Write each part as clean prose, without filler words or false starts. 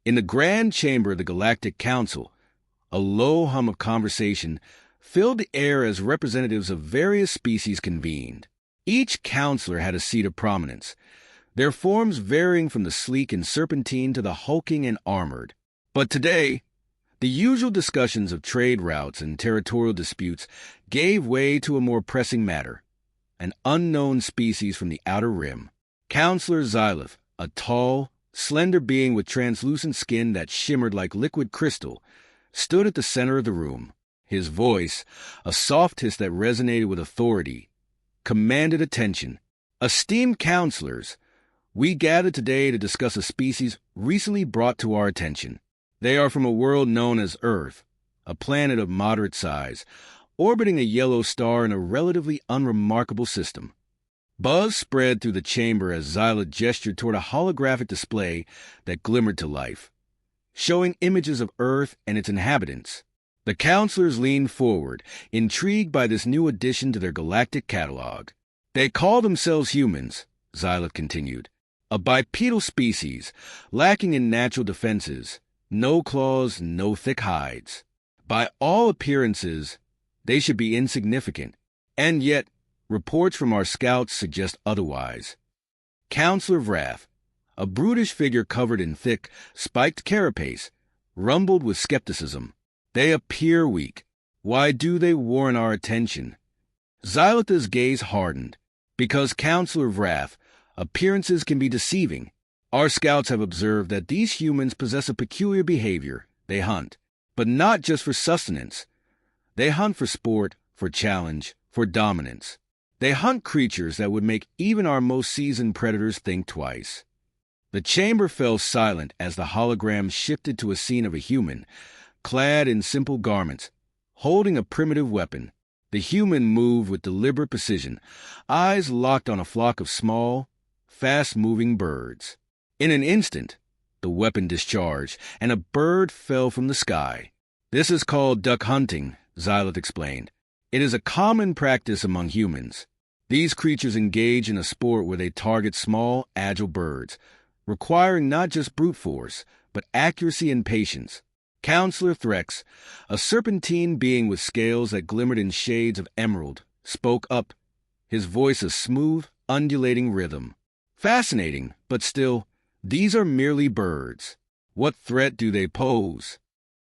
In the grand chamber of the Galactic Council, a low hum of conversation filled the air as representatives of various species convened. Each counselor had a seat of prominence, their forms varying from the sleek and serpentine to the hulking and armored. But today, the usual discussions of trade routes and territorial disputes gave way to a more pressing matter: an unknown species from the outer rim. Counselor Xylith, a tall, slender being with translucent skin that shimmered like liquid crystal, stood at the center of the room. His voice, a soft hiss that resonated with authority, commanded attention. Esteemed counselors, we gathered today to discuss a species recently brought to our attention. They are from a world known as Earth, a planet of moderate size, orbiting a yellow star in a relatively unremarkable system. Buzz spread through the chamber as Xylith gestured toward a holographic display that glimmered to life, showing images of Earth and its inhabitants. The counselors leaned forward, intrigued by this new addition to their galactic catalog. They call themselves humans, Xylith continued, a bipedal species, lacking in natural defenses, no claws, no thick hides. By all appearances, they should be insignificant, and yet reports from our scouts suggest otherwise. Counselor Vrath, a brutish figure covered in thick, spiked carapace, rumbled with skepticism. They appear weak. Why do they warrant our attention? Xylith's gaze hardened. Because, Counselor Vrath, appearances can be deceiving. Our scouts have observed that these humans possess a peculiar behavior. They hunt, but not just for sustenance. They hunt for sport, for challenge, for dominance. They hunt creatures that would make even our most seasoned predators think twice. The chamber fell silent as the hologram shifted to a scene of a human, clad in simple garments, holding a primitive weapon. The human moved with deliberate precision, eyes locked on a flock of small, fast-moving birds. In an instant, the weapon discharged, and a bird fell from the sky. This is called duck hunting, Xylith explained. It is a common practice among humans. These creatures engage in a sport where they target small, agile birds, requiring not just brute force, but accuracy and patience. Counselor Threx, a serpentine being with scales that glimmered in shades of emerald, spoke up, his voice a smooth, undulating rhythm. Fascinating, but still, these are merely birds. What threat do they pose?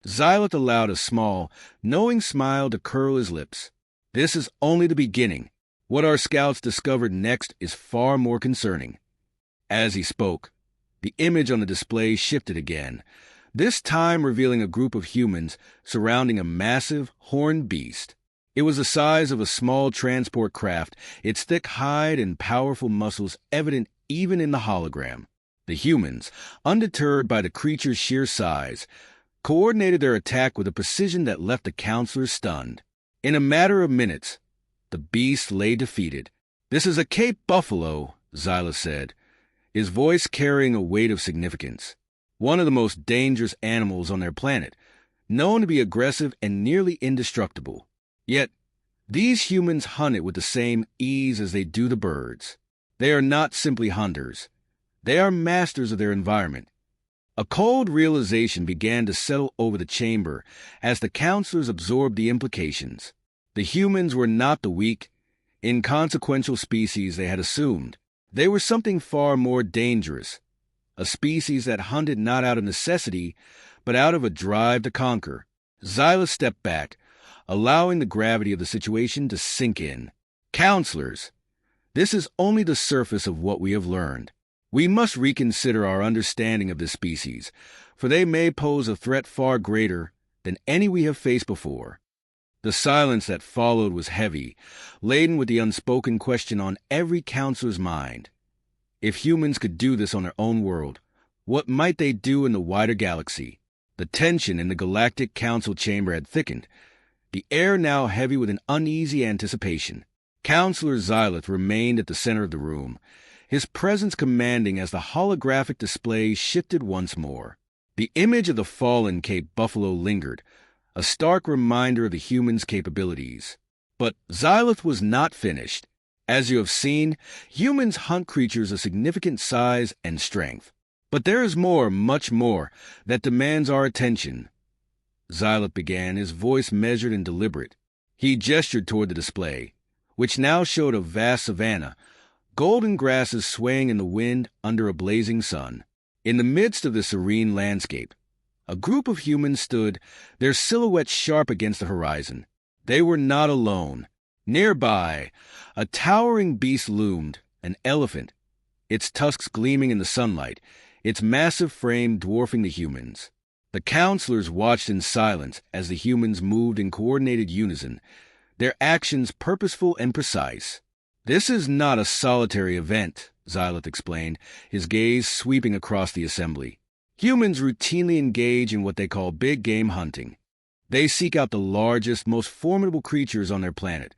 Xylith allowed a small, knowing smile to curl his lips. This is only the beginning. What our scouts discovered next is far more concerning. As he spoke, the image on the display shifted again, this time revealing a group of humans surrounding a massive, horned beast. It was the size of a small transport craft, its thick hide and powerful muscles evident even in the hologram. The humans, undeterred by the creature's sheer size, coordinated their attack with a precision that left the counselors stunned. In a matter of minutes, the beast lay defeated. "This is a Cape buffalo," Xylith said, his voice carrying a weight of significance. One of the most dangerous animals on their planet, known to be aggressive and nearly indestructible. Yet, these humans hunt it with the same ease as they do the birds. They are not simply hunters. They are masters of their environment. A cold realization began to settle over the chamber as the counselors absorbed the implications. The humans were not the weak, inconsequential species they had assumed. They were something far more dangerous, a species that hunted not out of necessity, but out of a drive to conquer. Xylith stepped back, allowing the gravity of the situation to sink in. Counselors, this is only the surface of what we have learned. We must reconsider our understanding of this species, for they may pose a threat far greater than any we have faced before. The silence that followed was heavy, laden with the unspoken question on every counselor's mind. If humans could do this on their own world, what might they do in the wider galaxy? The tension in the Galactic Council chamber had thickened, the air now heavy with an uneasy anticipation. Counselor Xylith remained at the center of the room, his presence commanding as the holographic display shifted once more. The image of the fallen Cape buffalo lingered, a stark reminder of the human's capabilities. But Xylith was not finished. As you have seen, humans hunt creatures of significant size and strength. But there is more, much more, that demands our attention. Xylith began, his voice measured and deliberate. He gestured toward the display, which now showed a vast savanna, golden grasses swaying in the wind under a blazing sun. In the midst of the serene landscape, a group of humans stood, their silhouettes sharp against the horizon. They were not alone. Nearby, a towering beast loomed, an elephant, its tusks gleaming in the sunlight, its massive frame dwarfing the humans. The counselors watched in silence as the humans moved in coordinated unison, their actions purposeful and precise. "This is not a solitary event," Xylith explained, his gaze sweeping across the assembly. "Humans routinely engage in what they call big game hunting. They seek out the largest, most formidable creatures on their planet,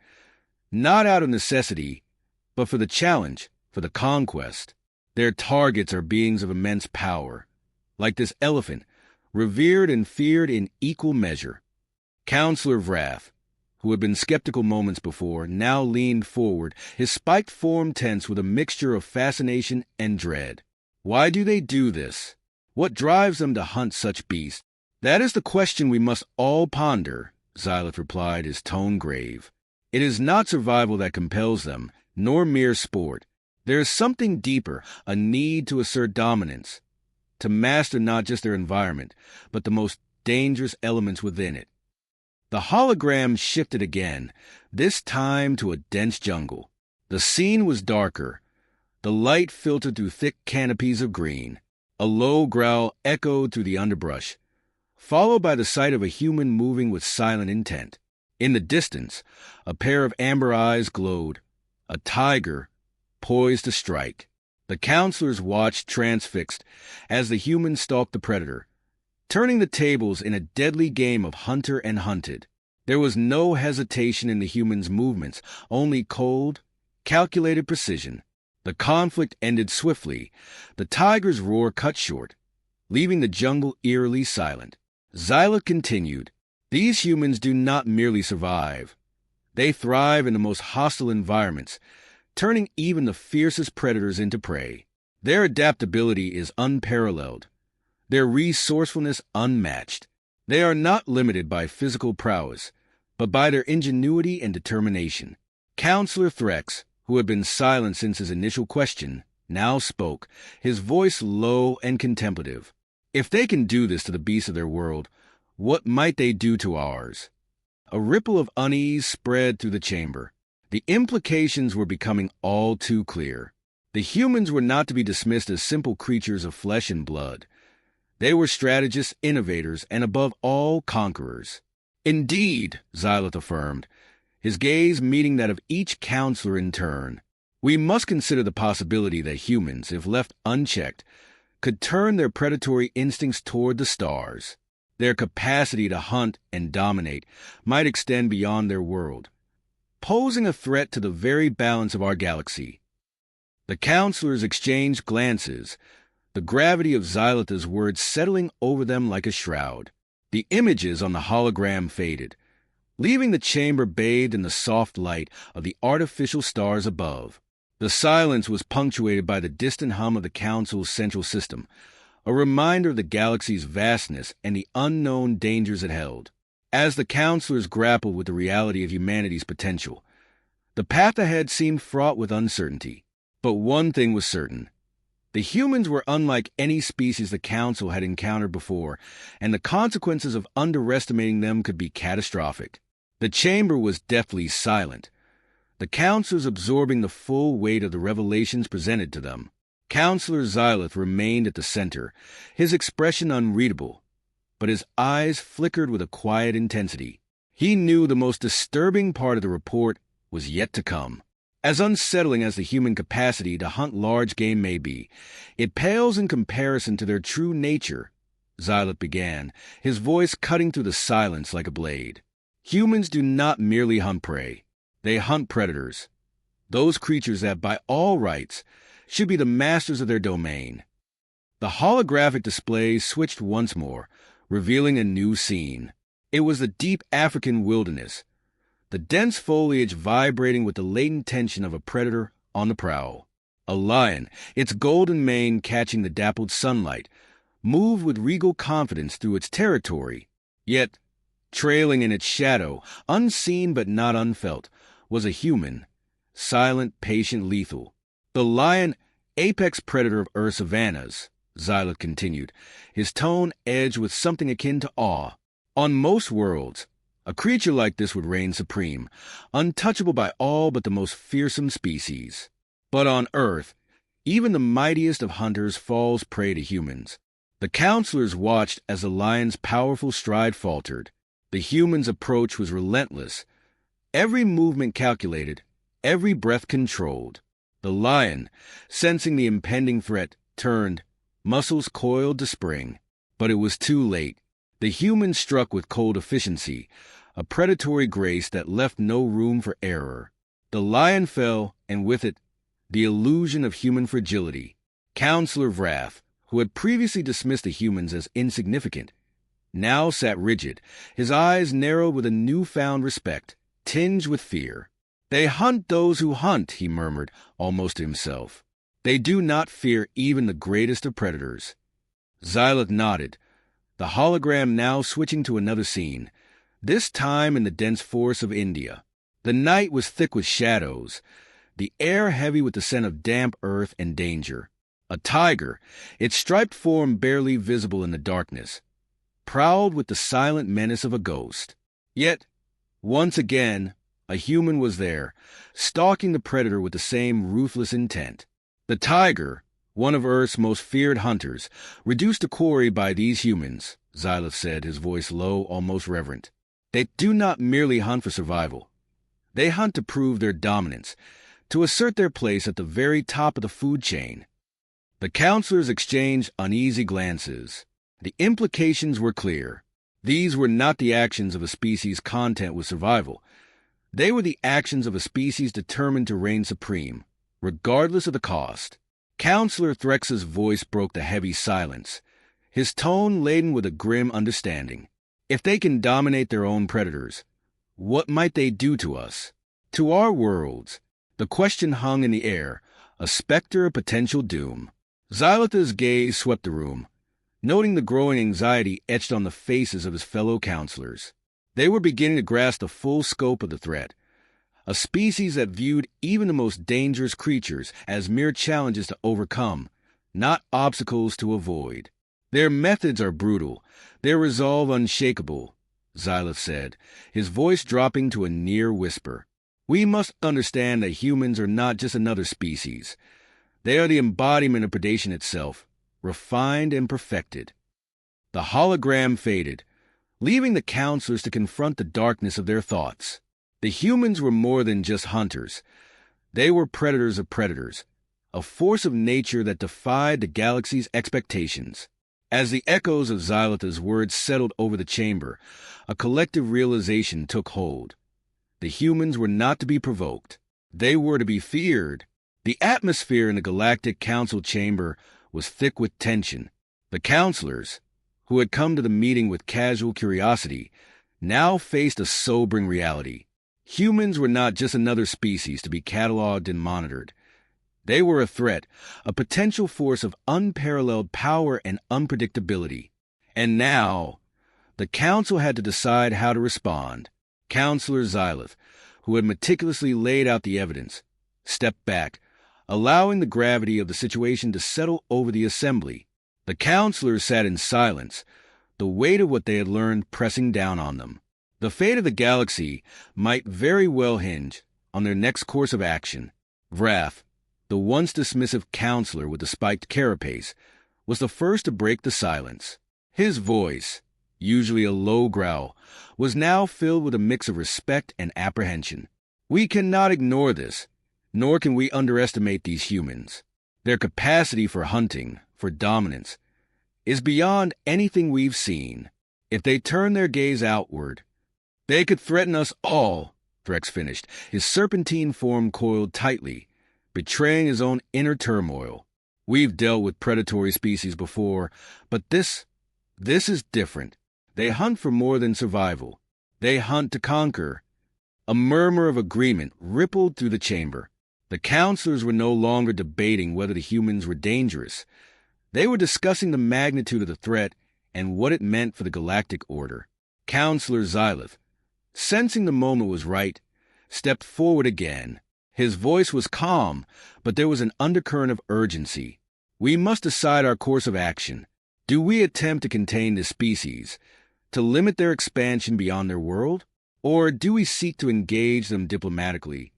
not out of necessity, but for the challenge, for the conquest. Their targets are beings of immense power, like this elephant, revered and feared in equal measure." Counselor Vrath, who had been skeptical moments before, now leaned forward, his spiked form tense with a mixture of fascination and dread. "Why do they do this? What drives them to hunt such beasts?" "That is the question we must all ponder," Xylith replied, his tone grave. "It is not survival that compels them, nor mere sport. There is something deeper, a need to assert dominance, to master not just their environment, but the most dangerous elements within it." The hologram shifted again, this time to a dense jungle. The scene was darker. The light filtered through thick canopies of green. A low growl echoed through the underbrush, followed by the sight of a human moving with silent intent. In the distance, a pair of amber eyes glowed, a tiger poised to strike. The counselors watched transfixed as the human stalked the predator, turning the tables in a deadly game of hunter and hunted. There was no hesitation in the human's movements, only cold, calculated precision. The conflict ended swiftly, the tiger's roar cut short, leaving the jungle eerily silent. Xylith continued, "These humans do not merely survive. They thrive in the most hostile environments, turning even the fiercest predators into prey. Their adaptability is unparalleled, their resourcefulness unmatched. They are not limited by physical prowess, but by their ingenuity and determination." Counselor Threx, who had been silent since his initial question, now spoke, his voice low and contemplative. "If they can do this to the beasts of their world, what might they do to ours?" A ripple of unease spread through the chamber. The implications were becoming all too clear. The humans were not to be dismissed as simple creatures of flesh and blood. They were strategists, innovators, and above all, conquerors. "Indeed," Xylith affirmed, his gaze meeting that of each counselor in turn. "We must consider the possibility that humans, if left unchecked, could turn their predatory instincts toward the stars. Their capacity to hunt and dominate might extend beyond their world, posing a threat to the very balance of our galaxy." The counselors exchanged glances, the gravity of Xylith's words settling over them like a shroud. The images on the hologram faded, leaving the chamber bathed in the soft light of the artificial stars above. The silence was punctuated by the distant hum of the Council's central system, a reminder of the galaxy's vastness and the unknown dangers it held. As the counselors grappled with the reality of humanity's potential, the path ahead seemed fraught with uncertainty. But one thing was certain. The humans were unlike any species the Council had encountered before, and the consequences of underestimating them could be catastrophic. The chamber was deathly silent, the counselors absorbing the full weight of the revelations presented to them. Counselor Xylith remained at the center, his expression unreadable, but his eyes flickered with a quiet intensity. He knew the most disturbing part of the report was yet to come. As unsettling as the human capacity to hunt large game may be, it pales in comparison to their true nature, Xylith began, his voice cutting through the silence like a blade. Humans do not merely hunt prey. They hunt predators, those creatures that, by all rights, should be the masters of their domain. The holographic display switched once more, revealing a new scene. It was the deep African wilderness, the dense foliage vibrating with the latent tension of a predator on the prowl. A lion, its golden mane catching the dappled sunlight, moved with regal confidence through its territory. Yet, trailing in its shadow, unseen but not unfelt, was a human, silent, patient, lethal. The lion, apex predator of Earth's savannas, Xyloth continued, his tone edged with something akin to awe. On most worlds, a creature like this would reign supreme, untouchable by all but the most fearsome species. But on Earth, even the mightiest of hunters falls prey to humans. The counselors watched as the lion's powerful stride faltered. The human's approach was relentless, every movement calculated, every breath controlled. The lion, sensing the impending threat, turned, muscles coiled to spring. But it was too late. The human struck with cold efficiency, a predatory grace that left no room for error. The lion fell, and with it, the illusion of human fragility. Counselor Vrath, who had previously dismissed the humans as insignificant, now sat rigid, his eyes narrowed with a newfound respect, tinged with fear. "They hunt those who hunt," he murmured, almost to himself. "They do not fear even the greatest of predators." Xyloth nodded, the hologram now switching to another scene, this time in the dense forests of India. The night was thick with shadows, the air heavy with the scent of damp earth and danger. A tiger, its striped form barely visible in the darkness, prowled with the silent menace of a ghost. Yet, once again, a human was there, stalking the predator with the same ruthless intent. The tiger, one of Earth's most feared hunters, reduced to quarry by these humans, Xyloth said, his voice low, almost reverent. They do not merely hunt for survival. They hunt to prove their dominance, to assert their place at the very top of the food chain. The counselors exchanged uneasy glances. The implications were clear. These were not the actions of a species content with survival. They were the actions of a species determined to reign supreme, regardless of the cost. Counselor Threx's voice broke the heavy silence, his tone laden with a grim understanding. If they can dominate their own predators, what might they do to us? To our worlds? The question hung in the air, a specter of potential doom. Xyloth's gaze swept the room, noting the growing anxiety etched on the faces of his fellow counselors. They were beginning to grasp the full scope of the threat, a species that viewed even the most dangerous creatures as mere challenges to overcome, not obstacles to avoid. "Their methods are brutal, their resolve unshakable," Xyloth said, his voice dropping to a near whisper. "We must understand that humans are not just another species. They are the embodiment of predation itself, refined and perfected." The hologram faded, leaving the counselors to confront the darkness of their thoughts. The humans were more than just hunters. They were predators of predators, a force of nature that defied the galaxy's expectations. As the echoes of Xyloth's words settled over the chamber, a collective realization took hold. The humans were not to be provoked. They were to be feared. The atmosphere in the Galactic Council chamber was thick with tension. The counselors, who had come to the meeting with casual curiosity, now faced a sobering reality. Humans were not just another species to be cataloged and monitored. They were a threat, a potential force of unparalleled power and unpredictability. And now, the council had to decide how to respond. Counselor Xyloth, who had meticulously laid out the evidence, stepped back, allowing the gravity of the situation to settle over the assembly. The counselors sat in silence, the weight of what they had learned pressing down on them. The fate of the galaxy might very well hinge on their next course of action. Vrath, the once dismissive counselor with the spiked carapace, was the first to break the silence. His voice, usually a low growl, was now filled with a mix of respect and apprehension. "We cannot ignore this, nor can we underestimate these humans. Their capacity for hunting, for dominance, is beyond anything we've seen. If they turn their gaze outward, they could threaten us all," Threx finished, his serpentine form coiled tightly, betraying his own inner turmoil. "We've dealt with predatory species before, but this is different. They hunt for more than survival. They hunt to conquer." A murmur of agreement rippled through the chamber. The counselors were no longer debating whether the humans were dangerous. They were discussing the magnitude of the threat and what it meant for the galactic order. Counselor Xylith, sensing the moment was right, stepped forward again. His voice was calm, but there was an undercurrent of urgency. We must decide our course of action. Do we attempt to contain the species, to limit their expansion beyond their world? Or do we seek to engage them diplomatically,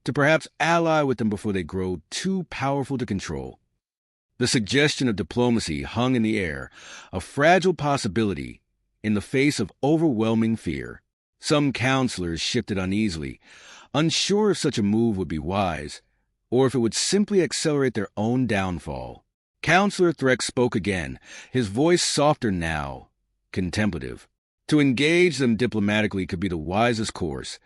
to perhaps ally with them before they grow too powerful to control? The suggestion of diplomacy hung in the air, a fragile possibility in the face of overwhelming fear. Some counselors shifted uneasily, unsure if such a move would be wise, or if it would simply accelerate their own downfall. Counselor Threx spoke again, his voice softer now, contemplative. To engage them diplomatically could be the wisest course,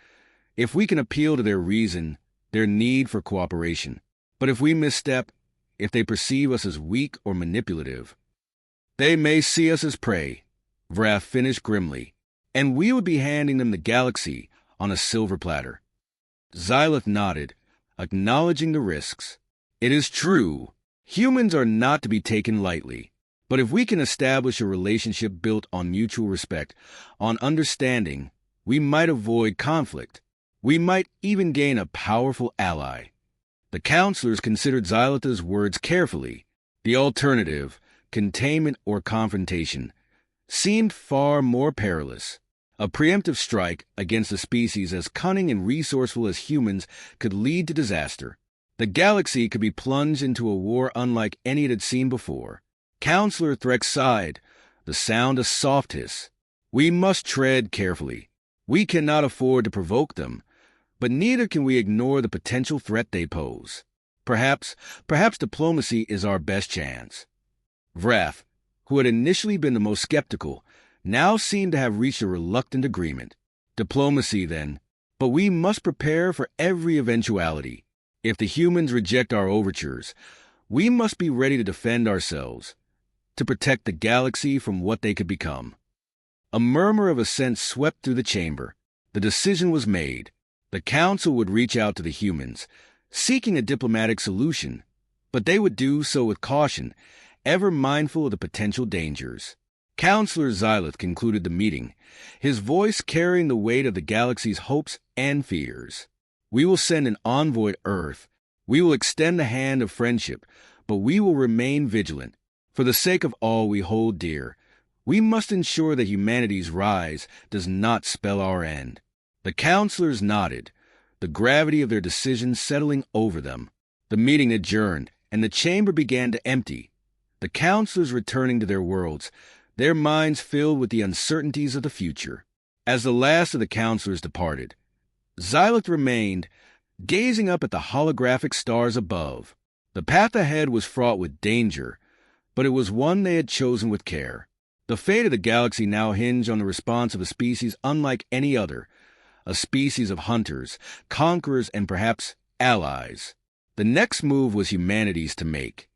if we can appeal to their reason, their need for cooperation. But if we misstep, if they perceive us as weak or manipulative, they may see us as prey, Vraf finished grimly, and we would be handing them the galaxy on a silver platter. Xylith nodded, acknowledging the risks. It is true, humans are not to be taken lightly, but if we can establish a relationship built on mutual respect, on understanding, we might avoid conflict. We might even gain a powerful ally. The counselors considered Xylith's words carefully. The alternative, containment or confrontation, seemed far more perilous. A preemptive strike against a species as cunning and resourceful as humans could lead to disaster. The galaxy could be plunged into a war unlike any it had seen before. Counselor Threx sighed, the sound a soft hiss. We must tread carefully. We cannot afford to provoke them, but neither can we ignore the potential threat they pose. Perhaps diplomacy is our best chance. Vraf, who had initially been the most skeptical, now seemed to have reached a reluctant agreement. Diplomacy, then, but we must prepare for every eventuality. If the humans reject our overtures, we must be ready to defend ourselves, to protect the galaxy from what they could become. A murmur of assent swept through the chamber. The decision was made. The council would reach out to the humans, seeking a diplomatic solution, but they would do so with caution, ever mindful of the potential dangers. Counselor Xylith concluded the meeting, his voice carrying the weight of the galaxy's hopes and fears. We will send an envoy to Earth. We will extend the hand of friendship, but we will remain vigilant. For the sake of all we hold dear, we must ensure that humanity's rise does not spell our end. The counselors nodded, the gravity of their decision settling over them. The meeting adjourned, and the chamber began to empty. The counselors returning to their worlds, their minds filled with the uncertainties of the future. As the last of the counselors departed, Xylith remained, gazing up at the holographic stars above. The path ahead was fraught with danger, but it was one they had chosen with care. The fate of the galaxy now hinged on the response of a species unlike any other, a species of hunters, conquerors, and perhaps allies. The next move was humanity's to make.